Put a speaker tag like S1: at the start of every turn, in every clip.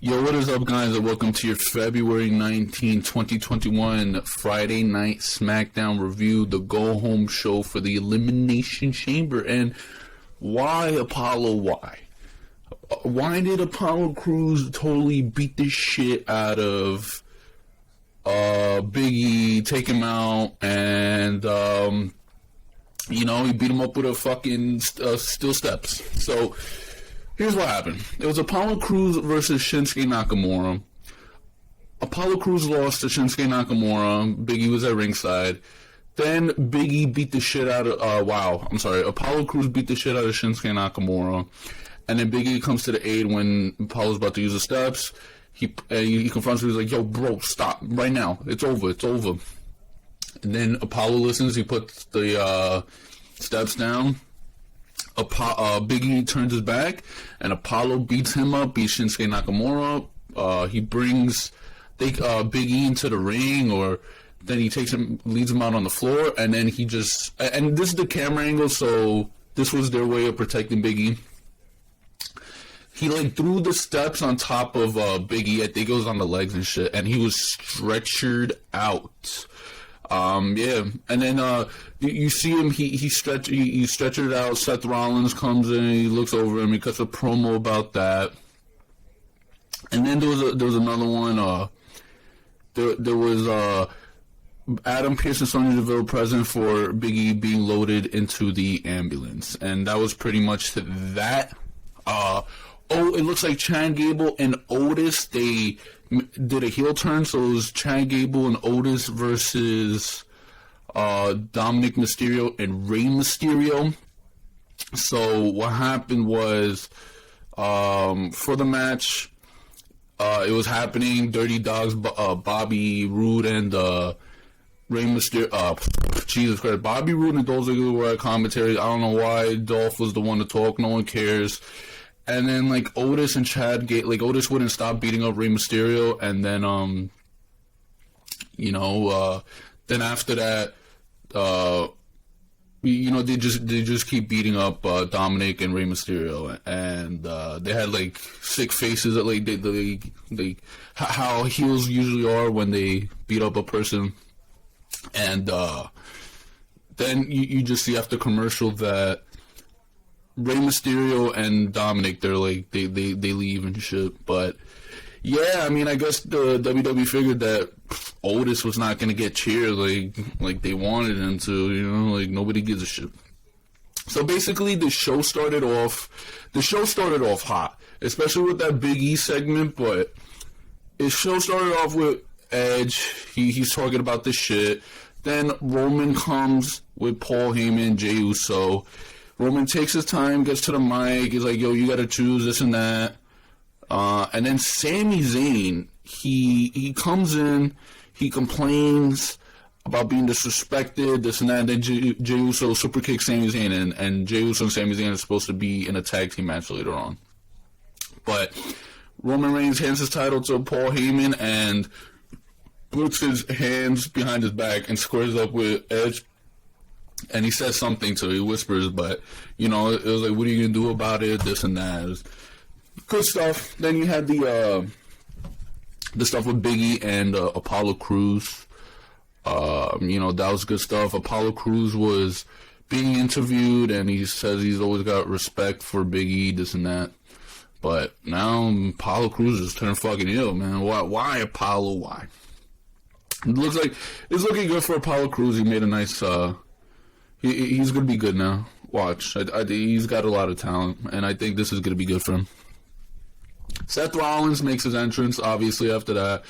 S1: Yo, what is up, guys, and welcome to your February 19, 2021 Friday Night Smackdown review, the go-home show for the Elimination Chamber. And why, Apollo, why? Why did Apollo Crews totally beat the shit out of Big E, take him out, and, you know, he beat him up with a fucking steel steps. So, here's what happened. It was Apollo Crews versus Shinsuke Nakamura. Apollo Crews lost to Shinsuke Nakamura. Big E was at ringside. Then Big E beat the shit out of, Apollo Crews beat the shit out of Shinsuke Nakamura. And then Big E comes to the aid when Apollo's about to use the steps. He confronts him. He's like, yo, bro, stop right now. It's over. It's over. And then Apollo listens. He puts the steps down. Big E turns his back, and Apollo beats him up, beats Shinsuke Nakamura. He brings Big E into the ring, or then he leads him out on the floor, and then he just, and this is the camera angle, so this was their way of protecting Big E. He threw the steps on top of Big E. I think it was on the legs and shit, and he was stretchered out. Yeah, and then you see him. He stretched it out. Seth Rollins comes in. He looks over him. He cuts a promo about that. And then there was another one. There was Adam Pearce and Sonya Deville present for Big E being loaded into the ambulance, and that was pretty much that. It looks like Chad Gable and Otis, they did a heel turn, so it was Chad Gable and Otis versus Dominic Mysterio and Rey Mysterio. So what happened was, for the match, it was happening. Dirty Dogs, Bobby Roode and Rey Mysterio. Jesus Christ, Bobby Roode and Dolph Ziggler were at commentary. I don't know why Dolph was the one to talk. No one cares. And then, Otis and Chad Gable, Otis wouldn't stop beating up Rey Mysterio, and then, then after that, they just keep beating up Dominic and Rey Mysterio, and they had sick faces that how heels usually are when they beat up a person, and then you just see after commercial that Rey Mysterio and Dominic, they leave and shit. But yeah, I mean, I guess the WWE figured that Otis was not gonna get cheered like they wanted him to. Nobody gives a shit. So basically, the show started off hot, especially with that Big E segment. But the show started off with Edge. He's talking about this shit. Then Roman comes with Paul Heyman, Jey Uso. Roman takes his time, gets to the mic, he's like, yo, you gotta choose this and that. And then Sami Zayn, he comes in, he complains about being disrespected, this and that, and then Jey Uso super kicks Sami Zayn, and Jey Uso and Sami Zayn are supposed to be in a tag team match later on. But Roman Reigns hands his title to Paul Heyman and puts his hands behind his back and squares up with Edge. And he says something to him, he whispers, but, it was like, what are you going to do about it, this and that. It was good stuff. Then you had the stuff with Big E and Apollo Crews. That was good stuff. Apollo Crews was being interviewed, and he says he's always got respect for Big E, this and that. But now Apollo Crews is turning fucking ill, man. Why Apollo? Why? It looks like it's looking good for Apollo Crews. He made a nice... He's going to be good now. Watch. He's got a lot of talent, and I think this is going to be good for him. Seth Rollins makes his entrance, obviously, after that.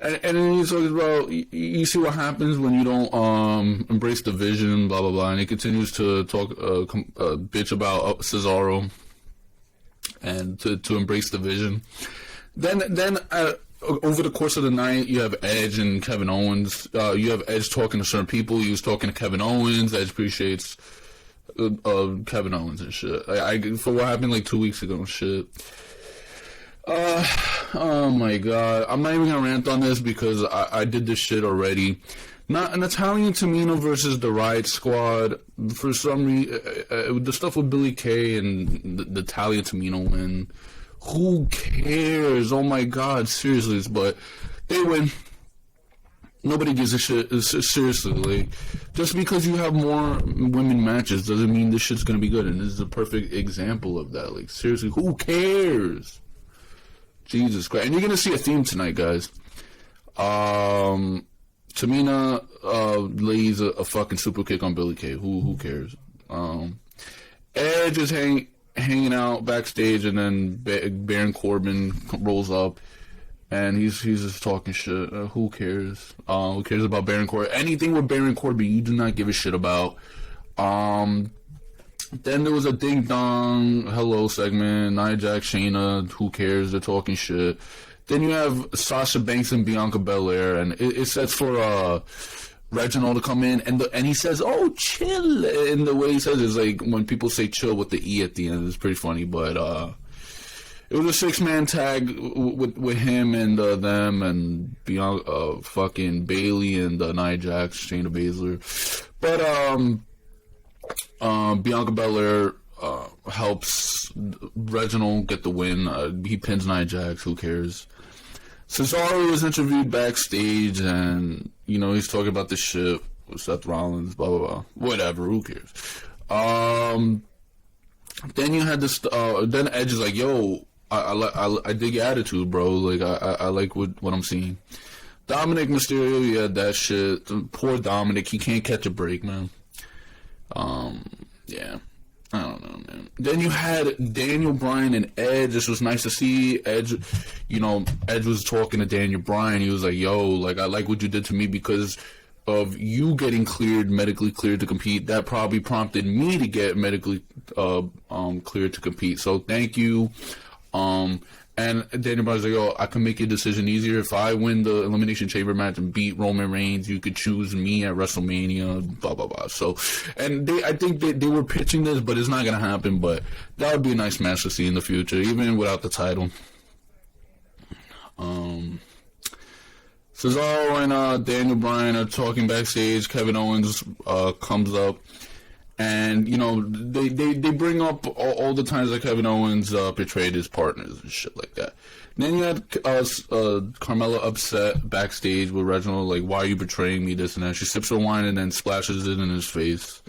S1: And then he's talking about, you see what happens when you don't embrace the vision, blah, blah, blah. And he continues to talk, bitch about Cesaro and to embrace the vision. Then over the course of the night, you have Edge and Kevin Owens. You have Edge talking to certain people. He was talking to Kevin Owens. Edge appreciates Kevin Owens and shit. For what happened 2 weeks ago and shit. Oh my god. I'm not even gonna rant on this because I did this shit already. Natalia and Tamina versus the Riot Squad. For some reason, the stuff with Billy Kay and the Natalia and Tamina win. Who cares? Oh my God, seriously. But they win. Nobody gives a shit. Seriously, like, just because you have more women matches doesn't mean this shit's gonna be good. And this is a perfect example of that. Like, seriously, who cares? Jesus Christ. And you're gonna see a theme tonight, guys. Tamina lays a fucking super kick on Billie Kay. Who cares? Edge is hanging out backstage, and then Baron Corbin rolls up, and he's just talking shit. Who cares? Who cares about Baron Corbin? Anything with Baron Corbin, you do not give a shit about. Then there was a ding dong hello segment. Nia Jax, Shayna. Who cares? They're talking shit. Then you have Sasha Banks and Bianca Belair, and it sets for Reginald to come in, and he says, "Oh, chill." And the way he says it is like when people say "chill" with the E at the end. It's pretty funny, but it was a 6-man tag with him and them and Bianca, fucking Bayley and Nia Jax, Shayna Baszler. But Bianca Belair helps Reginald get the win. He pins Nia Jax. Who cares? Cesaro was interviewed backstage, and he's talking about this shit with Seth Rollins, blah blah blah. Whatever. Who cares? Then you had this. Then Edge is like, "Yo, I dig your attitude, bro. Like, I like what I'm seeing." Dominic Mysterio, yeah, that shit. Poor Dominic, he can't catch a break, man. Yeah. I don't know, man. Then you had Daniel Bryan and Edge. This was nice to see. Edge was talking to Daniel Bryan. He was like, "Yo, like, I like what you did to me because of you getting medically cleared to compete. That probably prompted me to get medically cleared to compete. So thank you." And Daniel Bryan's like, "Yo, I can make your decision easier. If I win the Elimination Chamber match and beat Roman Reigns, you could choose me at WrestleMania, blah, blah, blah." So, and I think they were pitching this, but it's not going to happen. But that would be a nice match to see in the future, even without the title. Cesaro and Daniel Bryan are talking backstage. Kevin Owens comes up. And, they bring up all the times that Kevin Owens betrayed his partners and shit like that. Then you had Carmella upset backstage with Reginald, like, "Why are you betraying me?" This and that. She sips her wine and then splashes it in his face.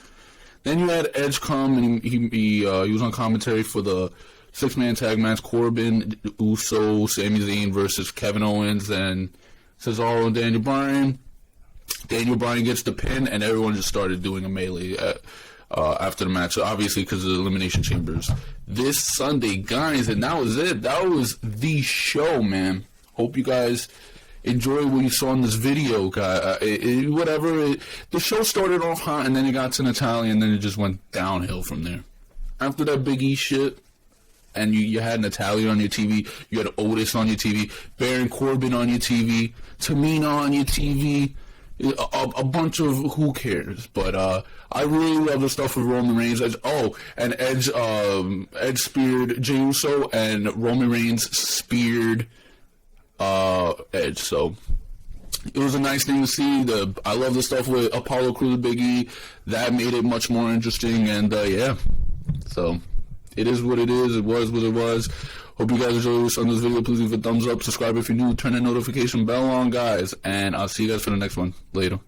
S1: Then you had Edge come, and he was on commentary for the 6-man tag match, Corbin, Uso, Sami Zayn versus Kevin Owens and Cesaro and Daniel Bryan. Daniel Bryan gets the pin, and everyone just started doing a melee after the match, obviously because of the Elimination Chambers this Sunday, guys. And that was it. That was the show, man. Hope you guys enjoy what you saw in this video, guys. The show started off hot, and then it got to Natalya, and then it just went downhill from there. After that Big E shit, and you had Natalya on your TV, you had Otis on your TV, Baron Corbin on your TV, Tamina on your TV, a bunch of who cares. But I really love the stuff with Roman Reigns. And Edge speared Jey Uso, and Roman Reigns speared Edge. So it was a nice thing to see. I love the stuff with Apollo Crews, Big E. That made it much more interesting. And yeah, so it is what it is. It was what it was. Hope you guys enjoyed this video. Please leave a thumbs up, subscribe if you're new, turn that notification bell on, guys, and I'll see you guys for the next one. Later.